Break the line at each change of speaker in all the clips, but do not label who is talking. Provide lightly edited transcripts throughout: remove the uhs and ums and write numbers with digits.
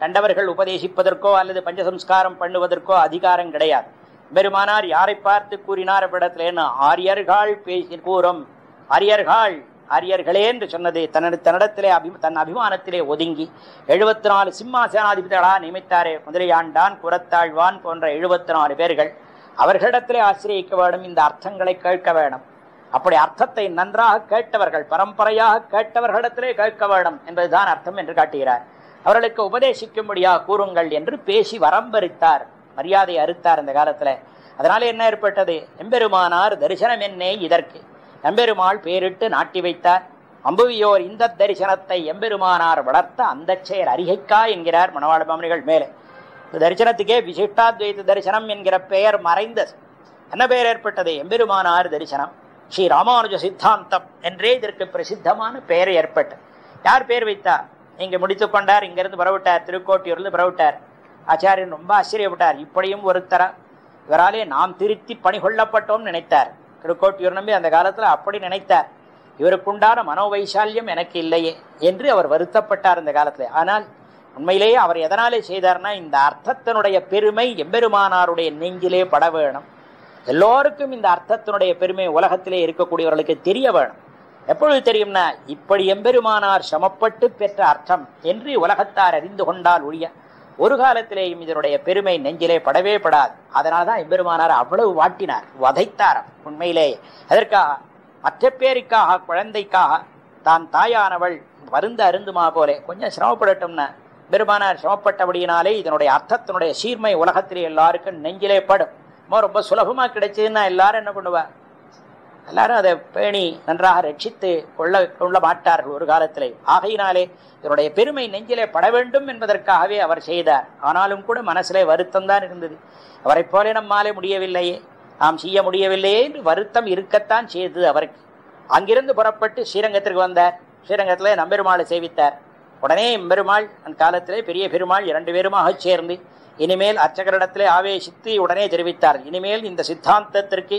கண்டவர்கள் உபதேசிப்பதற்கோ அல்லது பஞ்சசம்ஸ்காரம் பண்ணுவதற்கோ அதிகாரம் கிடையாது. பெருமானார் யாரை பார்த்து கூறினார் இடத்துல ஆரியர்கள் பேசி கூறும் ஆரியர்களே என்று சொன்னது தன்னிடத்திலே தன் அபிமானத்திலே ஒதுங்கி 74 சிம்மாசனாதிபதிகளாக நியமித்தாரே, முதலியாண்டான், குரத்தாழ்வான் போன்ற 74 பேர்கள். அவர்களிடத்திலே ஆசிரியக்க வேண்டும், இந்த அர்த்தங்களை கேட்க வேண்டும். அப்படி அர்த்தத்தை நன்றாக கேட்டவர்கள், பரம்பரையாக கேட்டவர்களிடத்திலே கேட்க வேண்டும் என்பதுதான் அர்த்தம் என்று காட்டுகிறார். அவர்களுக்கு உபதேசிக்கும்படியாக கூறுங்கள் என்று பேசி வரம்பரித்தார், மரியாதை அறுத்தார் இந்த காலத்துல. அதனால என்ன ஏற்பட்டது? எம்பெருமானார் தரிசனம் என்னே இதற்கு எம்பெருமாள் பேரிட்டு நாட்டி வைத்தார். அம்புவியோர் இந்த தரிசனத்தை எம்பெருமானார் வளர்த்த அந்த செயல் அறிகைக்கா என்கிறார் மணவாள மாமனிகள். மேலே தரிசனத்துக்கே விசிஷ்டாத்வைத தரிசனம் என்கிற பெயர் மறைந்தது. என்ன பெயர் ஏற்பட்டது? எம்பெருமானார் தரிசனம், ஸ்ரீ ராமானுஜ சித்தாந்தம் என்றே இதற்கு பிரசித்தமான பெயர் ஏற்பட்டது. யார் பெயர் வைத்தார்? இங்க முடித்துக் கொண்டார், இங்கிருந்து புறவிட்டார், திருக்கோட்டியூர்ல புறவிட்டார். ஆச்சாரியன் ரொம்ப ஆச்சரியப்பட்டார். இப்படியும் ஒருத்தரா, இவராலே நாம் திருத்தி பணி கொள்ளப்பட்டோம் நினைத்தார். திருக்கோட்டியூர் நம்பி அந்த காலத்துல அப்படி நினைத்தார். இவருக்குண்டான மனோவைசால்யம் எனக்கு இல்லையே என்று அவர் வருத்தப்பட்டார் இந்த காலத்துல. ஆனால் உண்மையிலேயே அவர் எதனாலே செய்தார்னா, இந்த அர்த்தத்தினுடைய பெருமை எம்பெருமானாருடைய நெஞ்சிலே பட வேணும். எல்லோருக்கும் இந்த அர்த்தத்தினுடைய பெருமை உலகத்திலே இருக்கக்கூடியவர்களுக்கு தெரிய வேணும். எப்பொழுது தெரியும்னா, இப்படி எம்பெருமானார் சமப்பட்டு பெற்ற அர்த்தம் என்று உலகத்தார் அறிந்து கொண்டால் ஒழிய ஒரு காலத்திலேயும் இதனுடைய பெருமை நெஞ்சிலே படவே படாது. அதனால்தான் எம்பெருமானார் அவ்வளவு வாட்டினார், வதைத்தார். உண்மையிலேயே அதற்காக, மற்ற பேருக்காக, குழந்தைக்காக தான் தாயானவள் வருந்த அருந்துமா போலே கொஞ்சம் சிரமப்படட்டும்னா, பெருமானார் சிரமப்பட்டபடியினாலே இதனுடைய அர்த்தத்தினுடைய சீர்மை உலகத்திலே எல்லாருக்கும் நெஞ்சிலே படும். ரொம்ப சுலபமா கிடைச்சதுன்னா எல்லாரும் என்ன பண்ணுவா? எல்லாரும் அதை பேணி நன்றாக ரட்சித்து கொள்ள மாட்டார்கள் ஒரு காலத்திலே. ஆகையினாலே இதனுடைய பெருமை நெஞ்சிலே பட வேண்டும் என்பதற்காகவே அவர் செய்தார். ஆனாலும் கூட மனசிலே வருத்தம் தான் இருந்தது. அவரை போல நம்மாலே முடியவில்லையே, நாம் செய்ய முடியவில்லையே என்று வருத்தம் இருக்கத்தான் செய்தது அவருக்கு. அங்கிருந்து புறப்பட்டு ஸ்ரீரங்கத்திற்கு வந்தார். ஸ்ரீரங்கத்திலே நம்பெருமாளை சேவித்தார். உடனே எம்பெருமாள் அந்த காலத்திலே பெரிய பெருமாள் 2 பேருமாக சேர்ந்து இனிமேல் அர்ச்சகரிடத்திலே ஆவேசித்து உடனே தெரிவித்தார், இனிமேல் இந்த சித்தாந்தத்திற்கு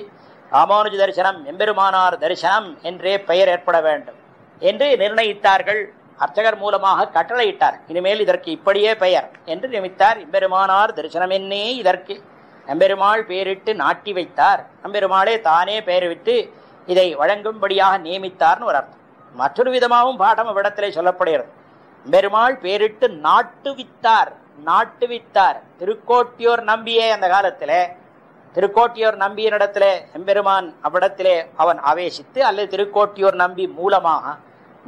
ராமானுஜ தரிசனம், எம்பெருமானார் தரிசனம் என்றே பெயர் ஏற்பட வேண்டும் என்று நிர்ணயித்தார்கள். அர்ச்சகர் மூலமாக கட்டளையிட்டார், இனிமேல் இதற்கு இப்படியே பெயர் என்று நியமித்தார். எம்பெருமானார் தரிசனம் என்னே இதற்கு எம்பெருமாள் பெயரிட்டு நாட்டி வைத்தார். எம்பெருமாளே தானே பெயர் விட்டு இதை வழங்கும்படியாக நியமித்தார்னு ஒரு அர்த்தம். மற்றொரு விதமாகவும் பாடம் இவ்விடத்திலே சொல்லப்படுகிறது. எம்பெருமாள் பெயரிட்டு நாட்டுவித்தார். திருக்கோட்டியூர் நம்பியே அந்த காலத்திலே, திருக்கோட்டியூர் நம்பியினிடத்திலே எம்பெருமான் அவ்விடத்திலே அவன் ஆவேசித்து அல்லது திருக்கோட்டியூர் நம்பி மூலமாக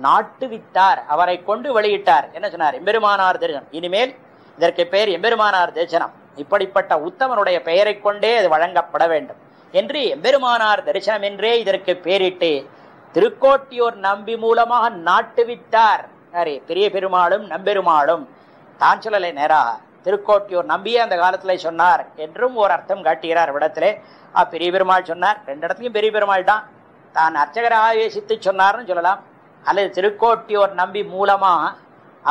நாட்டுவித்தார், அவரை கொண்டு வெளியிட்டார். என்ன சொன்னார்? எம்பெருமானார் தரிசனம், இனிமேல் இதற்கு பெயர் எம்பெருமானார் தரிசனம், இப்படிப்பட்ட உத்தமனுடைய பெயரை கொண்டே அது வழங்கப்பட வேண்டும் என்று எம்பெருமானார் தரிசனம் என்றே இதற்கு பெயரிட்டு திருக்கோட்டியூர் நம்பி மூலமாக நாட்டுவித்தார். பெரிய பெருமாளும் நம்பெருமாளும் தான் சொல்லலை, நேராக திருக்கோட்டியூர் நம்பியே அந்த காலத்துல சொன்னார் என்றும் ஒரு அர்த்தம் காட்டுகிறார் இடத்திலே. பெரிய பெருமாள் சொன்னார், 2 இடத்துலையும் பெரிய பெருமாள் தான். தான் அர்ச்சகரை ஆவேசித்து சொன்னார்னு சொல்லலாம், அல்லது திருக்கோட்டியூர் நம்பி மூலமாக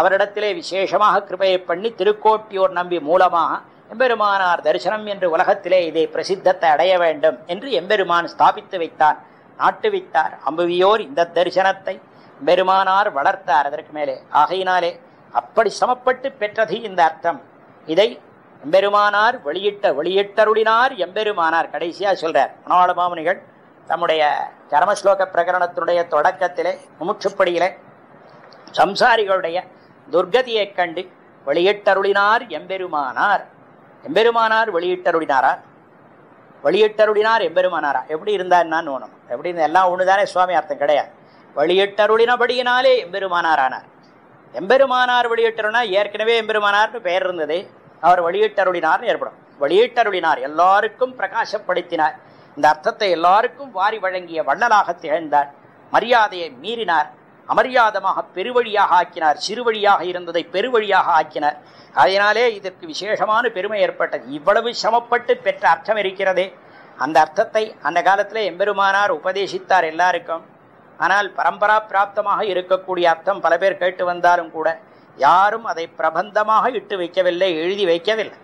அவரிடத்திலே விசேஷமாக கிருபையை பண்ணி திருக்கோட்டியூர் நம்பி மூலமாக எம்பெருமானார் தரிசனம் என்று உலகத்திலே இதை பிரசித்தத்தை அடைய வேண்டும் என்று எம்பெருமான் ஸ்தாபித்து வைத்தான், நாட்டுவித்தார். அம்புவியோர் இந்த தரிசனத்தை எம்பெருமானார் வளர்த்தார். அதற்கு மேலே ஆகையினாலே அப்படி சமப்பட்டு பெற்றது இந்த அர்த்தம். இதை எம்பெருமானார் வெளியிட்டருளினார். எம்பெருமானார் கடைசியா சொல்றார் மணவாள மாமுனிகள் தம்முடைய சரமஸ்லோக பிரகரணத்தினுடைய தொடக்கத்திலே முமுட்சுப்படியிலே சம்சாரிகளுடைய துர்கதியை கண்டு வெளியிட்டருளினார் எம்பெருமானார். எம்பெருமானார் வெளியிட்டருளினார் எம்பெருமானாரா? எப்படி இருந்தாருன்னா ஒண்ணும், எப்படி எல்லாம் ஒண்ணுதானே சுவாமி, அர்த்தம் கிடையாது. வெளியிட்டருளினபடியினாலே எம்பெருமானார் ஆனார். எம்பெருமானார் வெளியிட்டருனா ஏற்கனவே எம்பெருமானார்னு பெயர் இருந்தது, அவர் வெளியிட்டருளினார் ஏற்படும். வெளியிட்டருளினார், எல்லாருக்கும் பிரகாசப்படுத்தினார். இந்த அர்த்தத்தை எல்லாருக்கும் வாரி வழங்கிய வள்ளலாக திகழ்ந்தார். மரியாதையை மீறினார், அமரியாதமாக பெருவழியாக ஆக்கினார். சிறுவழியாக இருந்ததை பெருவழியாக ஆக்கினார். அதனாலே இதற்கு விசேஷமான பெருமை ஏற்பட்டது. இவ்வளவு சமப்பட்டு பெற்ற அர்த்தம் இருக்கிறதே, அந்த அர்த்தத்தை அந்த காலத்திலே எம்பெருமானார் உபதேசித்தார் எல்லாருக்கும். ஆனால் பரம்பரா பிராப்தமாக இருக்கக்கூடிய அர்த்தம் பல பேர் கேட்டு வந்தாலும் கூட யாரும் அதை பிரபந்தமாக இட்டு வைக்கவில்லை, எழுதி வைக்கவில்லை.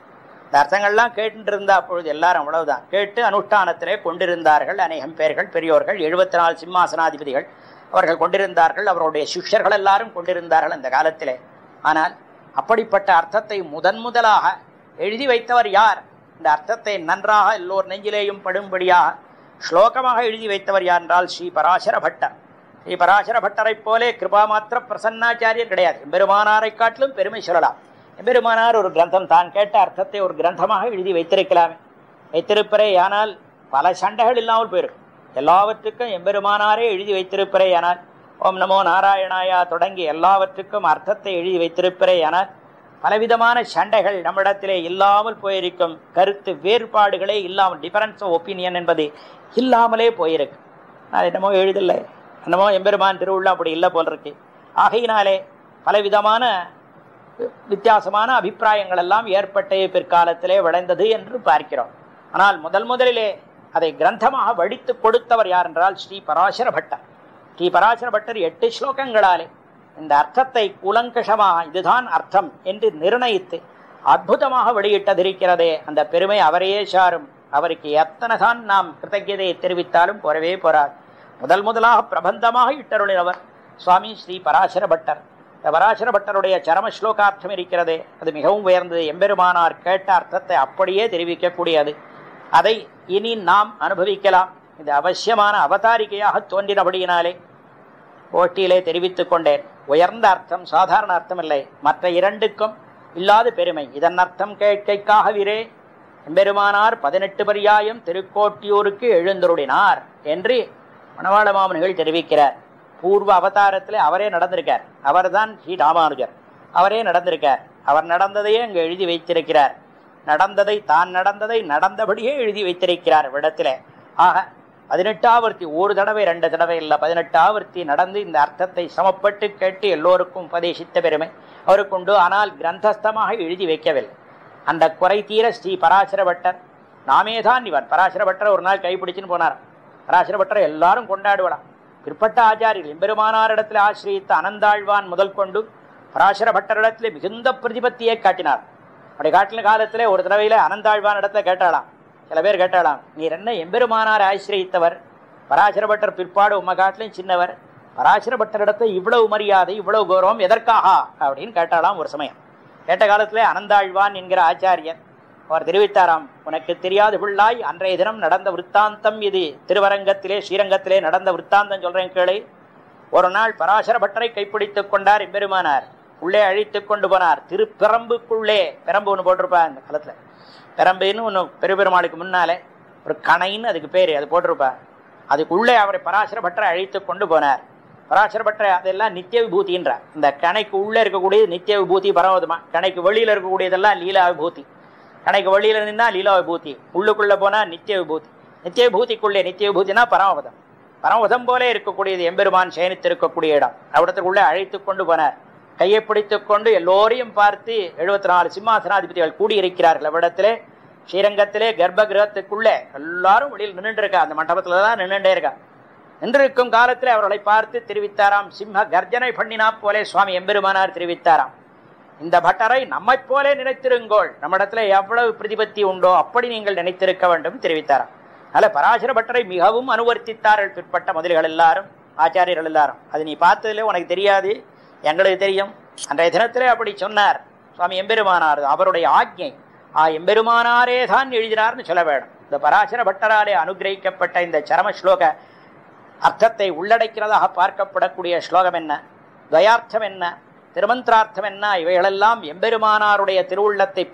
இந்த அர்த்தங்கள்லாம் கேட்டு இருந்தா அப்பொழுது எல்லாரும் அவ்வளவுதான் கேட்டு அனுஷ்டானத்திலே கொண்டிருந்தார்கள். அநேகம் பேர்கள், பெரியோர்கள், 74 சிம்மாசனாதிபதிகள் அவர்கள் கொண்டிருந்தார்கள். அவருடைய சிஷ்யர்கள் எல்லாரும் கொண்டிருந்தார்கள் அந்த காலத்திலே. ஆனால் அப்படிப்பட்ட அர்த்தத்தை முதலாக எழுதி வைத்தவர் யார்? இந்த அர்த்தத்தை நன்றாக எல்லோர் நெஞ்சிலேயும் படும்படியாக ஸ்லோகமாக எழுதி வைத்தவர் யார் என்றால் ஸ்ரீ பராசர பட்டர். ஸ்ரீ பராசர பட்டரை போலே கிருபாமாத்திர பிரசன்னாச்சாரியர் கிடையாது. எம்பெருமானாரை காட்டிலும் பெருமை சொல்லலாம். எம்பெருமானார் ஒரு கிரந்தம் தான் கேட்ட அர்த்தத்தை ஒரு கிரந்தமாக எழுதி வைத்திருக்கலாமே. வைத்திருப்பரே ஆனால் பல சண்டைகள் இல்லாமல் போயிருக்கும். எல்லாவற்றுக்கும் எம்பெருமானாரே எழுதி வைத்திருப்பரே ஆனால் ஓம் நமோ நாராயணாயா தொடங்கி எல்லாவற்றுக்கும் அர்த்தத்தை எழுதி வைத்திருப்பரே ஆனால் பலவிதமான சண்டைகள் நம்மிடத்திலே இல்லாமல் போயிருக்கும். கருத்து வேறுபாடுகளே இல்லாமல், டிஃபரன்ஸ் ஆஃப் ஒப்பீனியன் என்பது இல்லாமலே போயிருக்கு. அது என்னமோ எழுதில்லை, என்னமோ எம்பெருமான் திருவுள்ளம் அப்படி இல்லை போல் இருக்கு. ஆகையினாலே பலவிதமான வித்தியாசமான அபிப்பிராயங்கள் எல்லாம் ஏற்பட்ட பிற்காலத்திலே விளைந்தது என்று பார்க்கிறோம். ஆனால் முதலிலே அதை கிரந்தமாக வடித்து கொடுத்தவர் யார் என்றால் ஸ்ரீ பராசர பட்டர். ஸ்ரீ பராசர பட்டர் 8 ஸ்லோகங்களாலே இந்த அர்த்தத்தை கூலங்கஷமாக இதுதான் அர்த்தம் என்று நிர்ணயித்து அற்புதமாக வெளியிட்டதிருக்கிறதே, அந்த பெருமை அவரையே சாரும். அவருக்கு எத்தனை தான் நாம் கிருத்தஜதையை தெரிவித்தாலும் போறவே போறார். முதலாக பிரபந்தமாக இட்டருளினவர் சுவாமி ஸ்ரீ பராசர பட்டர். இந்த பராசர பட்டருடைய சரம ஸ்லோகார்த்தம் இருக்கிறதே, அது மிகவும் உயர்ந்தது. எம்பெருமானார் கேட்ட அர்த்தத்தை அப்படியே தெரிவிக்கக்கூடியது. அதை இனி நாம் அனுபவிக்கலாம். இது அவசியமான அவதாரிகையாக தோன்றினபடியினாலே போட்டியிலே தெரிவித்துக் கொண்டேன். உயர்ந்த அர்த்தம், சாதாரண அர்த்தம் இல்லை. மற்ற இரண்டுக்கும் இல்லாத பெருமை. இதன் அர்த்தம் கேட்கைக்காக வீரே எம்பெருமானார் 18 பரியாயம் திருக்கோட்டியூருக்கு எழுந்தருளினார் என்று மணவாள மாமுனிகள் தெரிவிக்கிறார். பூர்வ அவதாரத்தில் அவரே நடந்திருக்கார். அவர்தான் ஸ்ரீ ராமானுஜர். அவரே நடந்திருக்கார். அவர் நடந்ததையே அங்கு எழுதி வைத்திருக்கிறார். நடந்ததை நடந்தபடியே எழுதி வைத்திருக்கிறார் இடத்திலே. ஆக 18ஆவர்த்தி, ஒரு தடவை 2 தடவை இல்லை, 18ஆவர்த்தி நடந்து இந்த அர்த்தத்தை சமப்பட்டு கேட்டு எல்லோருக்கும் உபதேசித்த பெருமை அவருக்குண்டு. ஆனால் கிரந்தஸ்தமாக எழுதி வைக்கவில்லை. அந்த குறை தீர ஸ்ரீ பராசர பட்டர் நாமே தான் இவர். பராசர பட்டர் ஒரு நாள் கைப்பிடிச்சுன்னு போனார். பராசர பட்டரை எல்லாரும் கொண்டாடுவலாம். பிற்பட்ட ஆச்சாரியர்கள் எம்பெருமானாரிடத்தில் ஆசிரியத்த அனந்தாழ்வான் முதல் கொண்டு பராசர பட்டரிடத்தில் மிகுந்த பிரதிபத்தியை காட்டினார். அப்படி காட்டின காலத்திலே ஒரு தடவையில அனந்தாழ்வான் இடத்துல கேட்டாளாம். சில பேர் கேட்டாளாம், நீர் என்ன எம்பெருமானார் ஆசிரியத்தவர், பராசர பட்டர் பிற்பாடு உம்ம காட்டிலும் சின்னவர், பராசர பட்டரிடத்தை இவ்வளவு மரியாதை இவ்வளவு கௌரவம் எதற்காக அப்படின்னு கேட்டாலாம். ஒரு சமயம் கேட்ட காலத்திலே அனந்தாழ்வான் என்கிற ஆச்சாரியர் அவர் தெரிவித்தாராம், உனக்கு தெரியாது பிள்ளாய், அன்றைய தினம் நடந்த விற்த்தாந்தம் இது. திருவரங்கத்திலே ஸ்ரீரங்கத்திலே நடந்த விற்த்தாந்தம் சொல்றேன் கேளு. ஒரு நாள் பராசர பட்டரை கைப்பிடித்துக் கொண்டார் எம்பெருமானார். உள்ளே அழைத்து கொண்டு போனார். திருப்பெரம்புக்குள்ளே, பெரம்பு ஒன்று போட்டிருப்பா அந்த காலத்துல, பெரம்புன்னு ஒன்று பெருமாளுக்கு முன்னாலே ஒரு கணைன்னு அதுக்கு பேரு, அது போட்டிருப்பா. அதுக்குள்ளே அவரை பராசர பட்டரை அழைத்து கொண்டு போனார். பராசர பட்டரை அதெல்லாம் நித்திய விபூதின்றார். இந்த கணைக்கு உள்ளே இருக்கக்கூடியது நித்திய விபூதி பரவதுமா, கணைக்கு வெளியில இருக்கக்கூடியதெல்லாம் லீலா விபூதி. கணைக்கு வெளியில நின்னா லீலா விபூதி, உள்ளுக்குள்ள போனா நித்திய விபூதி. நித்திய விபூதிக்குள்ளே, நித்திய விபூதினா பரமபதம். பரமபதம் போலே இருக்கக்கூடியது எம்பெருமான் சயனித்திருக்கக்கூடிய இடம். அவ்விடத்துக்குள்ளே அழைத்து கொண்டு போனார். கையை பிடித்துக் கொண்டு எல்லோரையும் பார்த்து 74 சிம்மாசனாதிபதிகள் கூடியிருக்கிறார்கள் அவ்விடத்திலே. ஸ்ரீரங்கத்திலே கர்ப்ப கிரகத்துக்குள்ளே எல்லாரும் வெளியில் நின்றுட்டு இருக்கா. அந்த மண்டபத்துலதான் நின்றுட்டே இருக்கா. நின்றிருக்கும் காலத்தில் அவர்களை பார்த்து தெரிவித்தாராம், சிம்ம கர்ஜனை பண்ணினா போலே சுவாமி எம்பெருமானார் தெரிவித்தாராம், இந்த பட்டரை நம்மை போலே நினைத்திருங்கோள், நம்மிடத்துல எவ்வளவு பிரதிபத்தி உண்டோ அப்படி நீங்கள் நினைத்திருக்க வேண்டும் தெரிவித்தாராம். அதனால பராசர பட்டரை மிகவும் அனுவர்த்தித்தார்கள் பிற்பட்ட முதலிகள் எல்லாரும், ஆச்சாரியர்கள் எல்லாரும். அது நீ பார்த்ததுல உனக்கு தெரியாது, எங்களுக்கு தெரியும். அன்றைய தினத்திலே அப்படி சொன்னார் சுவாமி எம்பெருமானார். அவருடைய ஆக்ஞை எம்பெருமானாரே தான் எழுதினார்னு சொல்ல வேண்டும். இந்த பராசர பட்டராலே அனுகிரகிக்கப்பட்ட இந்த சரம ஸ்லோக அர்த்தத்தை உள்ளடக்கிறதாக பார்க்கப்படக்கூடிய ஸ்லோகம் என்ன, துவயார்த்தம் என்ன, திருமந்திரார்த்தம் என்ன, இவைகளெல்லாம் எம்பெருமானாருடைய திருவுள்ளத்தை